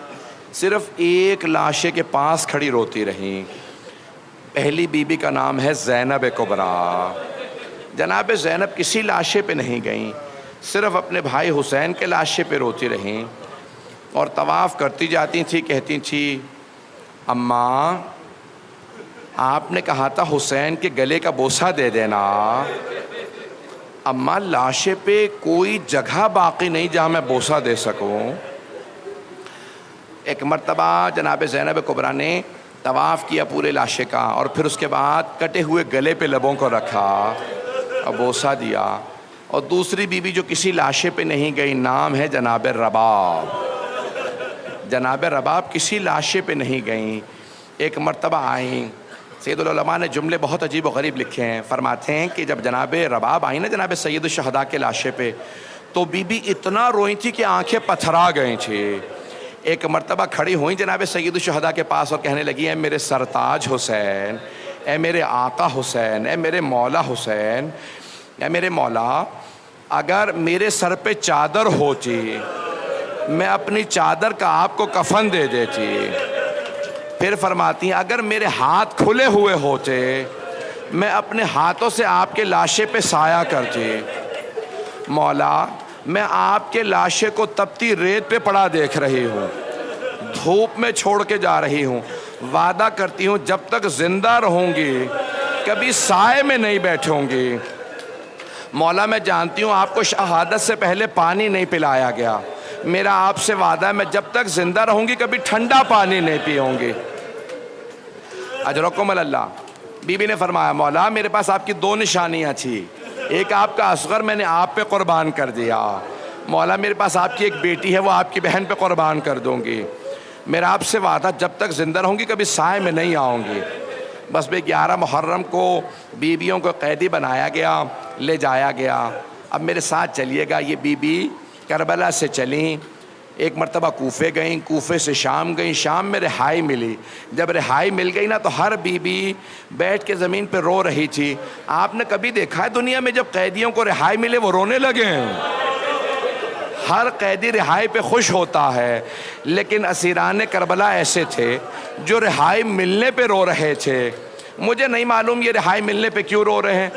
صرف ایک لاشے کے پاس کھڑی روتی رہیں۔ پہلی بی بی کا نام ہے زینب کبریٰ۔ جناب زینب کسی لاشے پہ نہیں گئیں، صرف اپنے بھائی حسین کے لاشے پہ روتی رہیں اور طواف کرتی جاتی تھیں، کہتی تھیں اماں آپ نے کہا تھا حسین کے گلے کا بوسہ دے دینا، اماں لاشے پہ کوئی جگہ باقی نہیں جہاں میں بوسہ دے سکوں۔ ایک مرتبہ جناب زینب کبریٰ نے طواف کیا پورے لاشے کا، اور پھر اس کے بعد کٹے ہوئے گلے پہ لبوں کو رکھا اور بوسہ دیا۔ اور دوسری بیوی جو کسی لاشے پہ نہیں گئی، نام ہے جناب رباب۔ جناب رباب کسی لاشے پہ نہیں گئیں، ایک مرتبہ آئیں۔ سید العلماء نے جملے بہت عجیب و غریب لکھے ہیں، فرماتے ہیں کہ جب جناب رباب آئیں نا جناب سید الشہداء کے لاشے پہ، تو بی بی اتنا روئی تھی کہ آنکھیں پتھرا گئی تھیں۔ ایک مرتبہ کھڑی ہوئیں جناب سید الشہداء کے پاس اور کہنے لگی اے میرے سرتاج حسین، اے میرے آقا حسین، اے میرے مولا حسین، اے میرے مولا، اگر میرے سر پہ چادر ہوتی میں اپنی چادر کا آپ کو کفن دے دیتی۔ پھر فرماتی ہیں اگر میرے ہاتھ کھلے ہوئے ہوتے میں اپنے ہاتھوں سے آپ کے لاشے پہ سایہ کرتی۔ مولا میں آپ کے لاشے کو تپتی ریت پہ پڑا دیکھ رہی ہوں، دھوپ میں چھوڑ کے جا رہی ہوں، وعدہ کرتی ہوں جب تک زندہ رہوں گی کبھی سائے میں نہیں بیٹھوں گی۔ مولا میں جانتی ہوں آپ کو شہادت سے پہلے پانی نہیں پلایا گیا، میرا آپ سے وعدہ ہے میں جب تک زندہ رہوں گی کبھی ٹھنڈا پانی نہیں پیوں گی۔ اجرکم اللہ۔ بی بی نے فرمایا مولا میرے پاس آپ کی 2 نشانیاں تھی، ایک آپ کا اصغر میں نے آپ پہ قربان کر دیا، مولا میرے پاس آپ کی ایک بیٹی ہے وہ آپ کی بہن پہ قربان کر دوں گی، میرا آپ سے وعدہ جب تک زندہ رہوں گی کبھی سائے میں نہیں آؤں گی۔ بس بے 11 محرم کو بیویوں کو قیدی بنایا گیا، لے جایا گیا۔ اب میرے ساتھ چلیے گا، یہ بی بی کربلا سے چلیں، ایک مرتبہ کوفے گئیں، کوفے سے شام گئیں، شام میں رہائی ملی، جب رہائی مل گئی نا تو ہر بی بی بیٹھ کے زمین پہ رو رہی تھی۔ آپ نے کبھی دیکھا ہے دنیا میں جب قیدیوں کو رہائی ملے وہ رونے لگے ہیں؟ ہر قیدی رہائی پہ خوش ہوتا ہے، لیکن اسیران کربلا ایسے تھے جو رہائی ملنے پہ رو رہے تھے۔ مجھے نہیں معلوم یہ رہائی ملنے پہ کیوں رو رہے ہیں،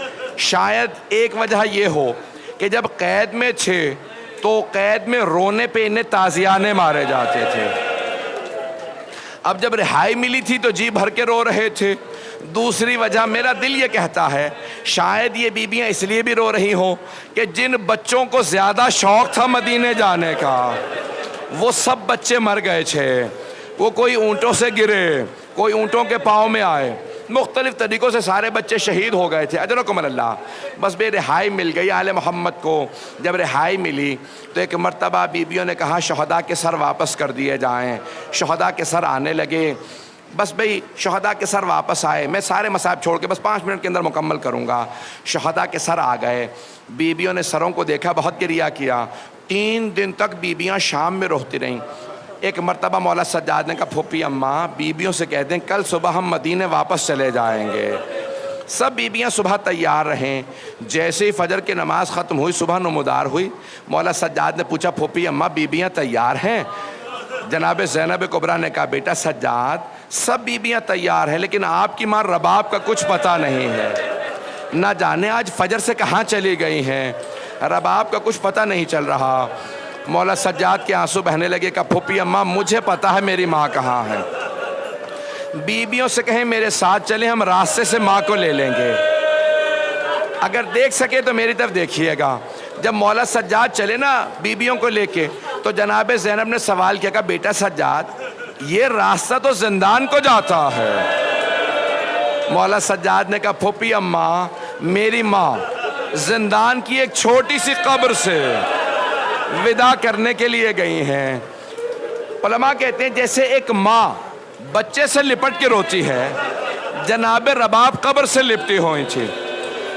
شاید ایک وجہ یہ ہو کہ جب قید میں تھے تو قید میں رونے پہ انہیں تازیانے مارے جاتے تھے، اب جب رہائی ملی تھی تو جی بھر کے رو رہے تھے۔ دوسری وجہ میرا دل یہ کہتا ہے شاید یہ بیویاں اس لیے بھی رو رہی ہوں کہ جن بچوں کو زیادہ شوق تھا مدینے جانے کا وہ سب بچے مر گئے تھے، وہ کوئی اونٹوں سے گرے، کوئی اونٹوں کے پاؤں میں آئے، مختلف طریقوں سے سارے بچے شہید ہو گئے تھے۔ اجرکم اللہ۔ بس بے رہائی مل گئی آل محمد کو۔ جب رہائی ملی تو ایک مرتبہ بیویوں نے کہا شہداء کے سر واپس کر دیے جائیں، شہداء کے سر آنے لگے۔ بس بھئی شہداء کے سر واپس آئے، میں سارے مصائب چھوڑ کے بس 5 منٹ کے اندر مکمل کروں گا۔ شہداء کے سر آ گئے، بیویوں نے سروں کو دیکھا، بہت گریہ کیا، 3 دن تک بیویاں شام میں روتی رہیں۔ ایک مرتبہ مولا سجاد نے کہا پھوپھی اماں بیویوں سے کہہ دیں کل صبح ہم مدینے واپس چلے جائیں گے۔ سب بیویاں صبح تیار رہیں، جیسے ہی فجر کی نماز ختم ہوئی صبح نمودار ہوئی، مولا سجاد نے پوچھا پھوپھی اماں بیویاں تیار ہیں؟ جناب زینب کبریٰ نے کہا بیٹا سجاد سب بیویاں تیار ہیں لیکن آپ کی ماں رباب کا کچھ پتہ نہیں ہے، نہ جانے آج فجر سے کہاں چلی گئی ہیں، رباب کا کچھ پتہ نہیں چل رہا۔ مولا سجاد کے آنسو بہنے لگے کہ پھوپھی اماں مجھے پتہ ہے میری ماں کہاں ہے، بیویوں سے کہیں میرے ساتھ چلیں ہم راستے سے ماں کو لے لیں گے، اگر دیکھ سکے تو میری طرف دیکھیے گا۔ جب مولا سجاد چلے نا بیویوں کو لے کے تو جناب زینب نے سوال کیا کہ بیٹا سجاد یہ راستہ تو زندان کو جاتا ہے۔ مولا سجاد نے کہا پھوپھی اماں میری ماں زندان کی ایک چھوٹی سی قبر سے وداع کرنے کے لیے گئی ہیں۔ علماء کہتے ہیں جیسے ایک ماں بچے سے لپٹ کے روتی ہے، جناب رباب قبر سے لپٹی ہوئی تھی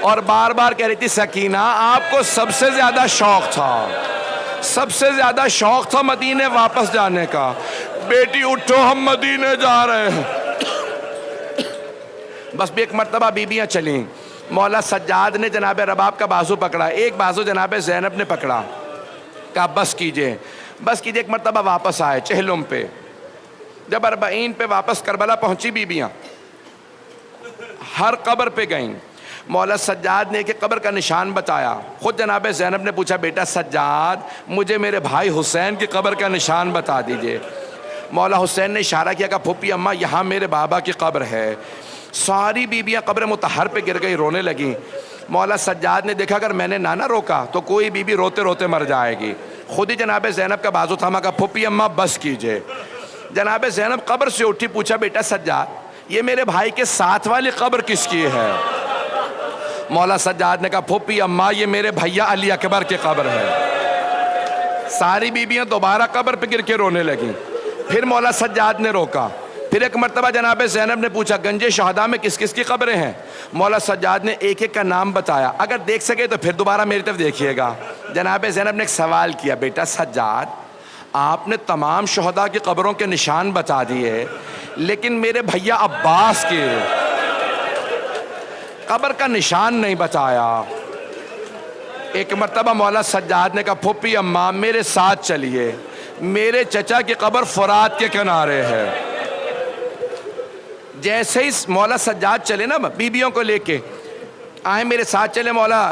اور بار بار کہہ رہی تھی سکینہ آپ کو سب سے زیادہ شوق تھا، سب سے زیادہ شوق تھا مدینے واپس جانے کا، بیٹی اٹھو ہم مدینے جا رہے ہیں۔ بس بھی ایک مرتبہ بیویاں چلیں، مولا سجاد نے جناب رباب کا بازو پکڑا، ایک بازو جناب زینب نے پکڑا، کہا بس کیجئے بس کیجئے۔ ایک مرتبہ واپس آئے چہلم پہ، جب 40 پہ واپس کربلا پہنچی بیویاں ہر قبر پہ گئیں، مولا سجاد نے ایک قبر کا نشان بتایا، خود جناب زینب نے پوچھا بیٹا سجاد مجھے میرے بھائی حسین کی قبر کا نشان بتا دیجئے۔ مولا حسین نے اشارہ کیا کہ پھوپھی اماں یہاں میرے بابا کی قبر ہے۔ ساری بیویاں قبر مطہر پہ گر گئی، رونے لگیں۔ مولا سجاد نے دیکھا اگر میں نے نہ روکا تو کوئی بیوی روتے روتے مر جائے گی، خود ہی جناب زینب کا بازو تھاما کہا پھوپھی اماں بس کیجئے۔ جناب زینب قبر سے اٹھی، پوچھا بیٹا سجاد یہ میرے بھائی کے ساتھ والی قبر کس کی ہے؟ مولا سجاد نے کہا پھوپھی اماں یہ میرے بھیا علی اکبر کی قبر ہے۔ ساری بیویاں دوبارہ قبر پہ گر کے رونے لگیں، پھر مولا سجاد نے روکا، پھر ایک مرتبہ جناب زینب نے پوچھا گنج شہداء میں کس کس کی قبریں ہیں؟ مولا سجاد نے ایک ایک کا نام بتایا، اگر دیکھ سکے تو پھر دوبارہ میری طرف دیکھیے گا۔ جناب زینب نے ایک سوال کیا بیٹا سجاد آپ نے تمام شہداء کی قبروں کے نشان بتا دیے لیکن میرے بھیا عباس کی قبر کا نشان نہیں بتایا۔ ایک مرتبہ مولا سجاد نے کہا پھوپھی اماں میرے ساتھ چلیے، میرے چچا کی قبر فرات کے کنارے ہے۔ جیسے ہی مولا سجاد چلے نا بیویوں کو لے کے آئے میرے ساتھ چلے، مولا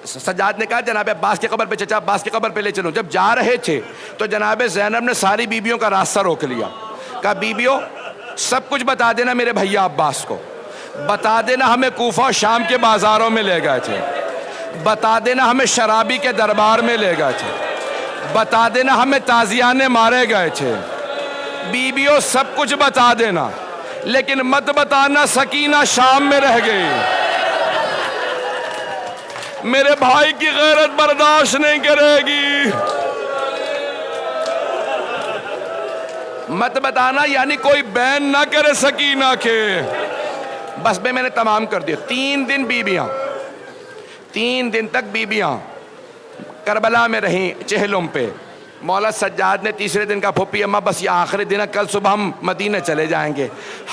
سجاد نے کہا جناب عباس کی قبر پہ چچا عباس کی قبر پہ لے چلو. جب جا رہے تھے تو جناب زینب نے ساری بیبیوں کا راستہ روک لیا. کہا بیبیوں سب کچھ بتا دینا میرے بھیا عباس کو, بتا دینا ہمیں کوفہ اور شام کے بازاروں میں لے گئے تھے, بتا دینا ہمیں شرابی کے دربار میں لے گئے تھے, بتا دینا ہمیں تازیانے مارے گئے تھے. بیبیوں سب کچھ بتا دینا, لیکن مت بتانا سکینہ شام میں رہ گئی. میرے بھائی کی غیرت برداشت نہیں کرے گی. مت بتانا یعنی کوئی بین نہ کرے سکینہ کے. بس میں نے تمام کر دیا. 3 دن بیبیاں, 3 دن تک بیبیاں کربلا میں رہیں چہلم پہ. مولا سجاد نے تیسرے دن کہا پھوپھی اماں بس یہ آخری دن ہے, کل صبح ہم مدینہ چلے جائیں گے.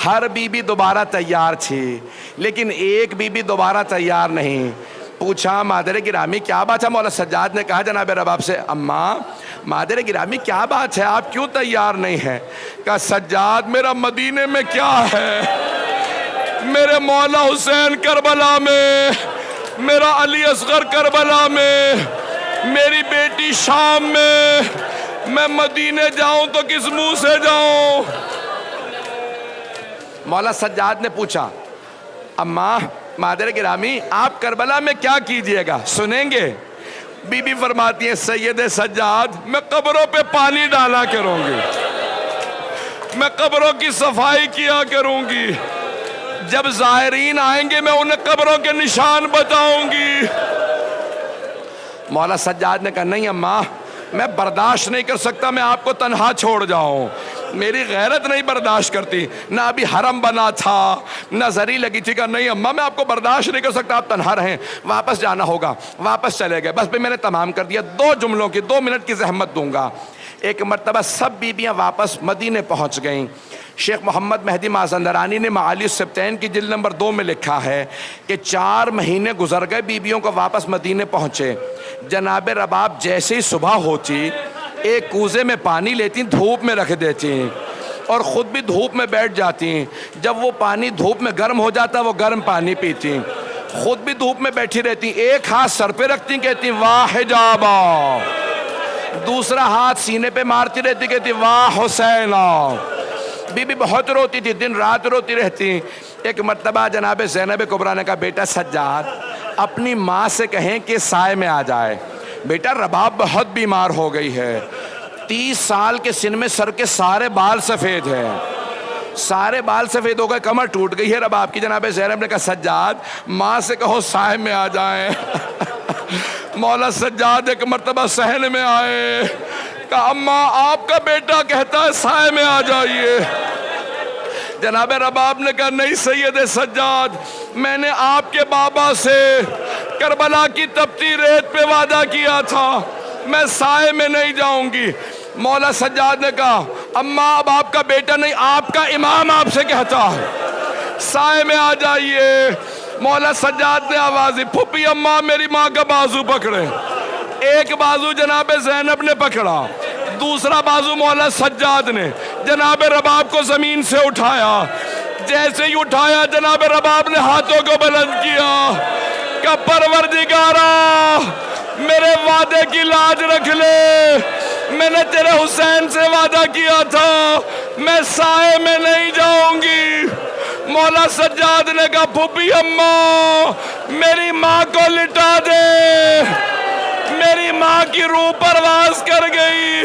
ہر بیوی دوبارہ تیار تھی, لیکن ایک بیوی دوبارہ تیار نہیں. پوچھا مادر گرامی کیا بات ہے؟ مولا سجاد نے کہا جناب رباب سے اماں مادر گرامی کیا بات ہے, آپ کیوں تیار نہیں ہیں؟ کہا سجاد میرا مدینے میں کیا ہے, میرے مولا حسین کربلا میں, میرا علی اصغر کربلا میں, میری بیٹی شام میں, میں مدینے جاؤں تو کس منہ سے جاؤں؟ مولا سجاد نے پوچھا اماں مادر گرامی آپ کربلا میں کیا کیجئے گا, سنیں گے؟ بی بی فرماتی ہیں سید سجاد میں قبروں پہ پانی ڈالا کروں گی, میں قبروں کی صفائی کیا کروں گی, جب زائرین آئیں گے میں انہیں قبروں کے نشان بتاؤں گی. مولا سجاد نے کہا نہیں اماں میں برداشت نہیں کر سکتا میں آپ کو تنہا چھوڑ جاؤں, میری غیرت نہیں برداشت کرتی, نہ ابھی حرم بنا تھا نہ زری لگی تھی. کہا نہیں اماں میں آپ کو برداشت نہیں کر سکتا, آپ تنہا رہیں, واپس جانا ہوگا. واپس چلے گئے. بس میں نے تمام کر دیا. 2 جملوں کی 2 منٹ کی زحمت دوں گا. ایک مرتبہ سب بیبیاں واپس مدینے پہنچ گئیں. شیخ محمد مہدی مازندرانی نے معالی السبتین کی جلد نمبر 2 میں لکھا ہے کہ 4 مہینے گزر گئے, بیبیوں کو واپس مدینے پہنچے. جناب رباب جیسے ہی صبح ہوتی ایک کوزے میں پانی لیتی, دھوپ میں رکھ دیتی اور خود بھی دھوپ میں بیٹھ جاتی. جب وہ پانی دھوپ میں گرم ہو جاتا وہ گرم پانی پیتی, خود بھی دھوپ میں بیٹھی رہتی. ایک ہاتھ سر پہ رکھتی کہتی واہ حجابا, دوسرا ہاتھ سینے پہ مارتی رہتی کہتی واہ حسینہ. بی بی بہت روتی تھی, دن رات روتی رہتی. ایک مرتبہ جناب زینب کبریٰ نے کہا بیٹا سجاد اپنی ماں سے کہیں کہ سائے میں آ جائے, بیٹا رباب بہت بیمار ہو گئی ہے, 30 سال کے سن میں سر کے سارے بال سفید ہیں, سارے بال سفید ہو گئے, کمر ٹوٹ گئی ہے رباب کی. جناب زینب نے کہا سجاد ماں سے کہو سائے میں آ جائیں. مولا سجاد ایک مرتبہ صحن میں آئے, کہا اماں آپ کا بیٹا کہتا ہے سائے میں آ جائیے. جناب رباب نے کہا نہیں سید سجاد میں نے آپ کے بابا سے کربلا کی تپتی ریت پہ وعدہ کیا تھا, میں سائے میں نہیں جاؤں گی. مولا سجاد نے کہا اماں اب آپ کا بیٹا نہیں آپ کا امام آپ سے کہتا ہے سائے میں آ جائیے. مولا سجاد نے آواز دی پھوپھی اماں میری ماں کا بازو پکڑے. ایک بازو جناب زینب نے پکڑا, دوسرا بازو مولا سجاد نے جناب رباب کو زمین سے اٹھایا. جیسے ہی اٹھایا جناب رباب نے ہاتھوں کو بلند کیا کہ پروردگارا میرے وعدے کی لاج رکھ لے, میں نے تیرے حسین سے وعدہ کیا تھا میں سائے میں نہیں جاؤں گی. مولا سجاد نے کہا پھوپھی اماں میری ماں کو لٹا دے, میری ماں کی روح پرواز کر گئی.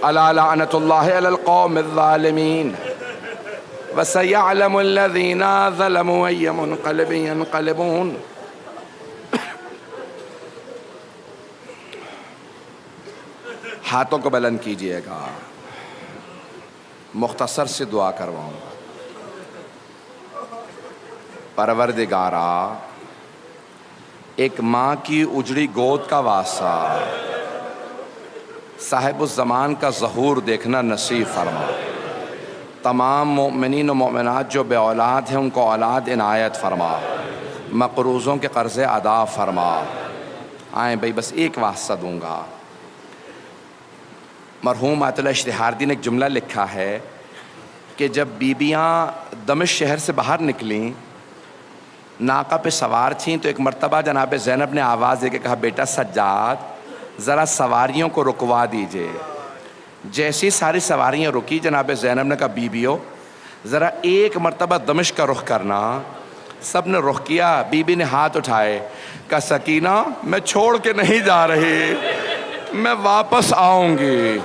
الا لعنت اللہ علی القوم الظالمین وسيعلم الذين ظلموا أي منقلب ينقلبون. ہاتھوں کو بلند کیجئے گا, مختصر سے دعا کرواؤں گا. پروردگارا ایک ماں کی اجڑی گود کا واسطہ صاحب الزمان کا ظہور دیکھنا نصیب فرما. تمام مومنین و مومنات جو بے اولاد ہیں ان کو اولاد عنایت فرما, مقروضوں کے قرض ادا فرما. آئیں بھائی بس ایک واسطہ دوں گا. مرحوم آیت اللہ اشتہاردی نے ایک جملہ لکھا ہے کہ جب بیبیاں دمشق شہر سے باہر نکلیں، ناقہ پہ سوار تھیں، تو ایک مرتبہ جناب زینب نے آواز دے کے کہا بیٹا سجاد ذرا سواریوں کو رکوا دیجئے۔ جیسی ساری سواریاں رکی، جناب زینب نے کہا بیبیو ذرا ایک مرتبہ دمشق کا رخ کرنا۔ سب نے رخ کیا، بی بی نے ہاتھ اٹھائے، کہا سکینہ میں چھوڑ کے نہیں جا رہی، میں واپس آؤں گی۔